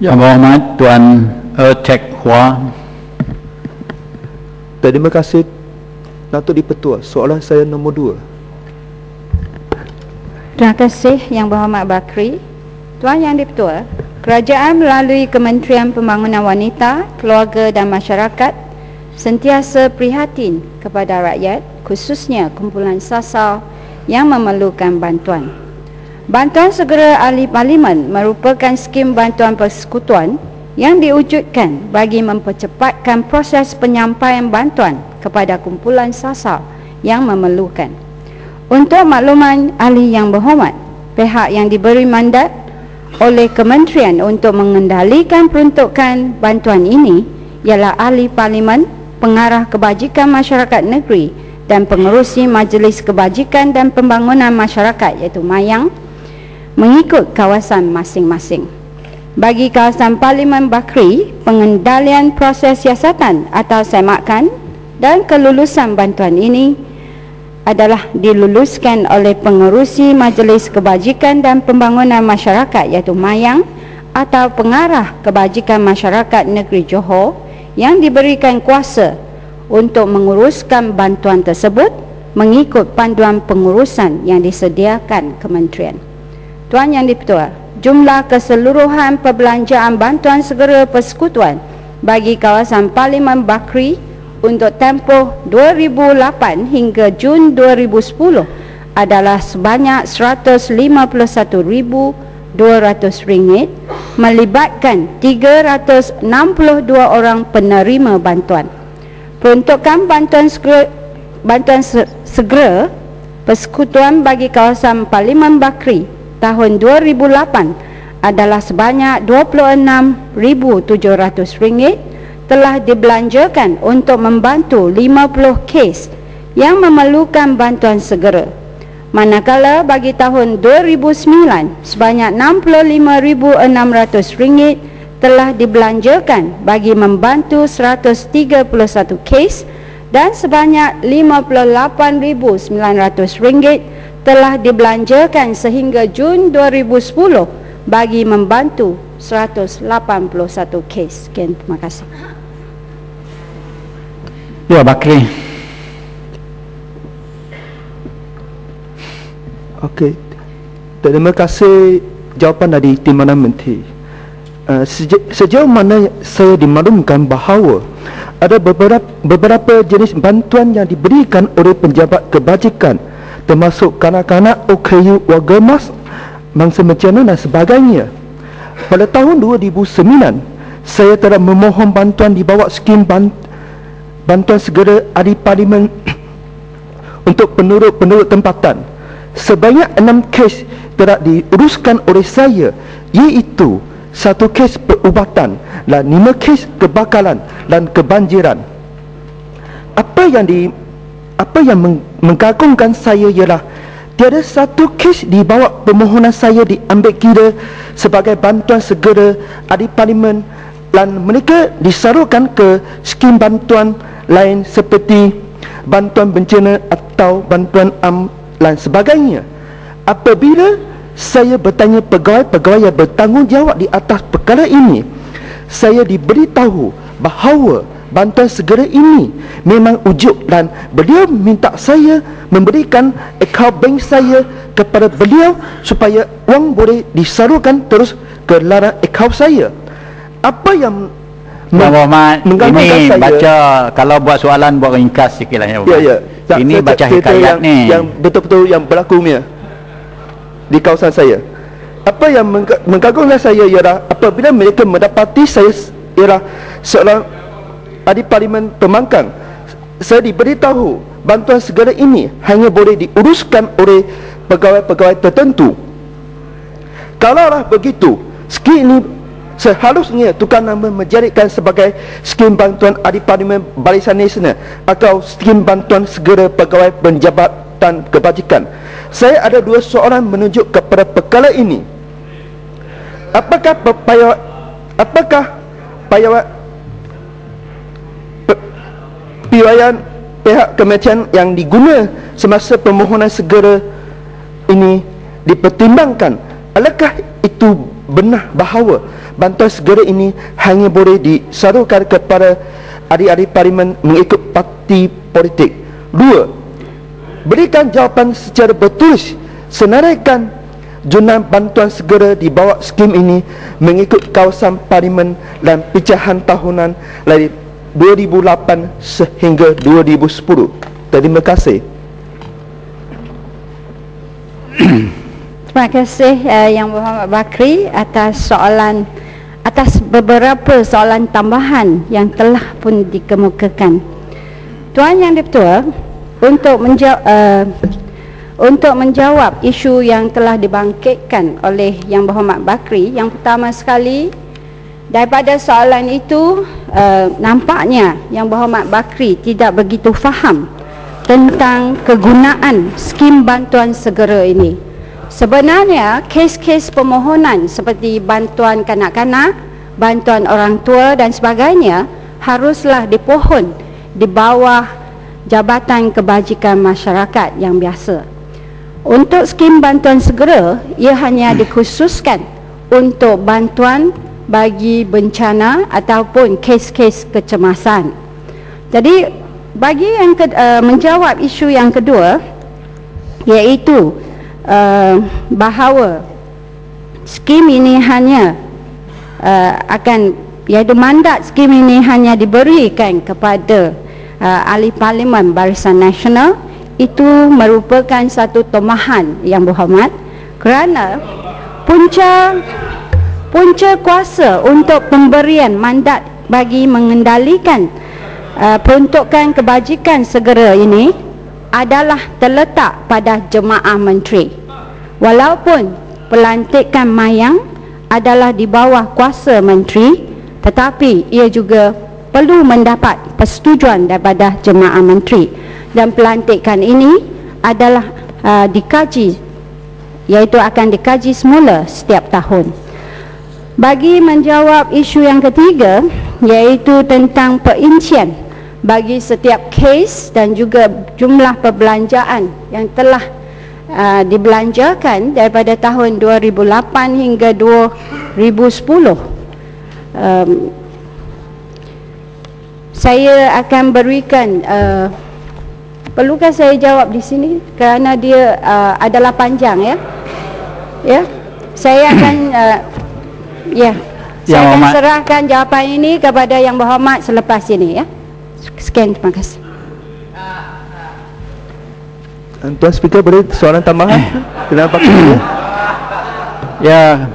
Yang Berhormat Tuan Tek Hua. Terima kasih Datuk Di-Pertua. Soalan saya nombor 2. Terima kasih Yang Berhormat Bakri. Tuan Yang Di-Pertua, kerajaan melalui Kementerian Pembangunan Wanita, Keluarga dan Masyarakat sentiasa prihatin kepada rakyat, khususnya kumpulan sasar yang memerlukan bantuan. Bantuan Segera Ahli Parlimen merupakan skim bantuan persekutuan yang diwujudkan bagi mempercepatkan proses penyampaian bantuan kepada kumpulan sasar yang memerlukan. Untuk makluman ahli yang berhormat, pihak yang diberi mandat oleh kementerian untuk mengendalikan peruntukan bantuan ini ialah ahli parlimen, pengarah kebajikan masyarakat negeri dan pengerusi Majlis Kebajikan dan Pembangunan Masyarakat iaitu MAYANG mengikut kawasan masing-masing. Bagi kawasan Parlimen Bakri, pengendalian proses siasatan atau semakan dan kelulusan bantuan ini adalah diluluskan oleh pengerusi Majlis Kebajikan dan Pembangunan Masyarakat iaitu MAYANG atau pengarah kebajikan masyarakat negeri Johor yang diberikan kuasa untuk menguruskan bantuan tersebut mengikut panduan pengurusan yang disediakan kementerian. Tuan Yang Di-Pertua, jumlah keseluruhan perbelanjaan bantuan segera persekutuan bagi kawasan Parlimen Bakri untuk tempoh 2008 hingga Jun 2010 adalah sebanyak RM151,200 melibatkan 362 orang penerima bantuan. Peruntukan bantuan segera persekutuan bagi kawasan Parlimen Bakri tahun 2008 adalah sebanyak RM26,700 telah dibelanjakan untuk membantu 50 kes yang memerlukan bantuan segera. Manakala bagi tahun 2009 sebanyak RM65,600 telah dibelanjakan bagi membantu 131 kes dan sebanyak RM58,900 telah dibelanjakan sehingga Jun 2010 bagi membantu 181 kes. Sekian, terima kasih. Ya, Bakri. Okey. Terima kasih jawapan dari Timbalan Menteri. Sejauh mana saya dimaklumkan bahawa ada beberapa jenis bantuan yang diberikan oleh penjabat kebajikan termasuk kanak-kanak, OKU, warga emas, mangsa bencana dan sebagainya. Pada tahun 2009, saya telah memohon bantuan di bawah skim bantuan segera ahli parlimen untuk penduduk tempatan. Sebanyak 6 kes telah diuruskan oleh saya, iaitu 1 kes perubatan dan 5 kes kebakaran dan kebanjiran. Apa yang mengagumkan saya ialah tiada satu kes di bawah permohonan saya diambil kira sebagai bantuan segera ahli parlimen dan mereka disalurkan ke skim bantuan lain seperti bantuan bencana atau bantuan dan sebagainya. Apabila saya bertanya pegawai-pegawai yang bertanggungjawab di atas perkara ini, saya diberitahu bahawa bantuan segera ini memang ujuk dan beliau minta saya memberikan akaun bank saya kepada beliau supaya wang boleh disalurkan terus ke laran akaun saya. Apa yang ini saya, baca, kalau buat soalan buat ringkas sikit lah ya. Ya. Ini baca hikayat ni yang betul-betul yang berlaku di kawasan saya. Apa yang mengagumkan saya ialah apabila mereka mendapati saya ialah seorang ahli parlimen pemangkang, saya diberitahu bantuan segera ini hanya boleh diuruskan oleh pegawai-pegawai tertentu. Kalaulah begitu, skim ini seharusnya tukar nama menjadikan sebagai skim bantuan ahli parlimen Barisan Nasional atau skim bantuan segera pegawai penjabatan kebajikan. Saya ada 2 soalan menunjuk kepada perkara ini. Apakah piawaian pihak kementerian yang diguna semasa permohonan segera ini dipertimbangkan? Adakah itu benar bahawa bantuan segera ini hanya boleh disalurkan kepada ahli-ahli parlimen mengikut parti politik. 2. Berikan jawapan secara bertulis senaraikan jurnal bantuan segera di bawah skim ini mengikut kawasan parlimen dan pecahan tahunan dari 2008 sehingga 2010. Terima kasih. Terima kasih Yang Berhormat Bakri atas beberapa soalan tambahan yang telah pun dikemukakan. Tuan Yang di-Pertua, untuk menjawab isu yang telah dibangkitkan oleh Yang Berhormat Bakri, yang pertama sekali daripada soalan itu nampaknya Yang Berhormat Bakri tidak begitu faham tentang kegunaan skim bantuan segera ini. Sebenarnya kes-kes permohonan seperti bantuan kanak-kanak, bantuan orang tua dan sebagainya haruslah dipohon di bawah Jabatan Kebajikan Masyarakat yang biasa. Untuk skim bantuan segera, ia hanya dikhususkan untuk bantuan bagi bencana ataupun kes-kes kecemasan. Jadi bagi yang menjawab isu yang kedua, iaitu bahawa skim ini hanya iaitu mandat skim ini hanya diberikan kepada ahli parlimen Barisan Nasional, itu merupakan satu tomahan Yang Berhormat, kerana punca kuasa untuk pemberian mandat bagi mengendalikan peruntukan kebajikan segera ini adalah terletak pada Jemaah Menteri. Walaupun pelantikan mayang adalah di bawah kuasa menteri, tetapi ia juga perlu mendapat persetujuan daripada Jemaah Menteri, dan pelantikan ini adalah dikaji, iaitu akan dikaji semula setiap tahun. Bagi menjawab isu yang ketiga, iaitu tentang perincian bagi setiap kes dan juga jumlah perbelanjaan yang telah dibelanjakan daripada tahun 2008 hingga 2010. Saya akan berikan, perlukah saya jawab di sini kerana dia adalah panjang, ya? Ya, saya akan saya akan serahkan jawapan ini kepada Yang Berhormat selepas ini, ya. Sekian, terima kasih. Tuan Speaker, boleh soalan tambahan? Kenapa? Ya,